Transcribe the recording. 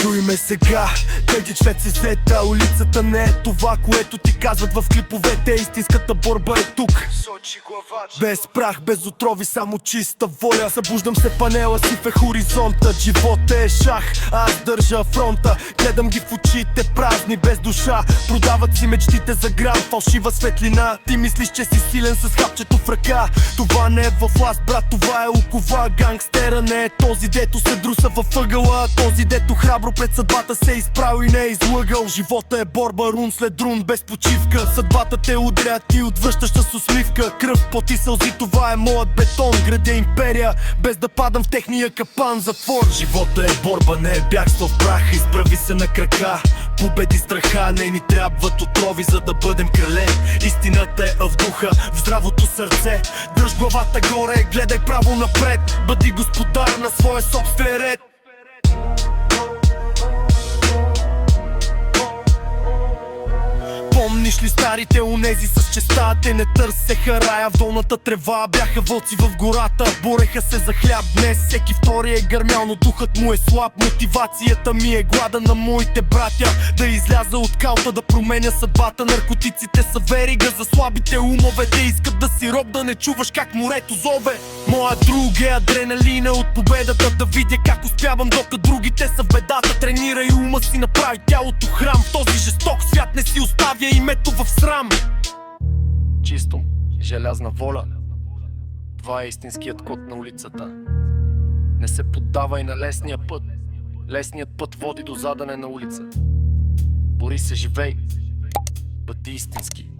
Чуй ме сега, теги члет си сета. Улицата не е това, което ти казват в клиповете. Истинската борба е тук. Без прах, без отрови, само чиста воля. Събуждам се, панела си в хоризонта. Живота е шах, аз държа фронта. Гледам ги в очите, празни, без душа. Продават си мечтите за грам, фалшива светлина. Ти мислиш, че си силен с хапчето в ръка. Това не е във власт, брат, това е окова. Гангстера не е този, дето се друса във ъгъла. Този, дето храбро пред съдбата се изправил и не е излъгал. Живота е борба, рун след рун, без почивка. Съдбата те удря, ти отвръщаш с усмивка. Кръв, пот и сълзи, това е моят бетон. Градя империя, без да падам в техния капан, затвор. Живота е борба, не е бягство в прах. Изправи се на крака, победи страха. Не ни трябват отрови, за да бъдем крале. Истината е в духа, в здравото сърце. Дръж главата горе, гледай право напред. Бъди господар на своя собствен ред. Помниш ли старите онези с честа? Те не търсеха рая в долната трева. Бяха вълци в гората, бореха се за хляб. Днес всеки втори е гърмял, но духът му е слаб. Мотивацията ми е глада на моите братя. Да изляза от калта, да променя съдбата. Наркотиците са верига за слабите умове. Те искат да си роб, да не чуваш как морето зове. Моя друг е адреналина от победата. Да видя как успявам, докато другите са в бедата. Тренирай ума си, направи тялото храм. В този жесток свят не си оставя името в срам. Чисто, желязна воля. Това е истинският код на улицата. Не се поддавай на лесния път. Лесният път води до задане на улица. Бори се, живей, бъди истински.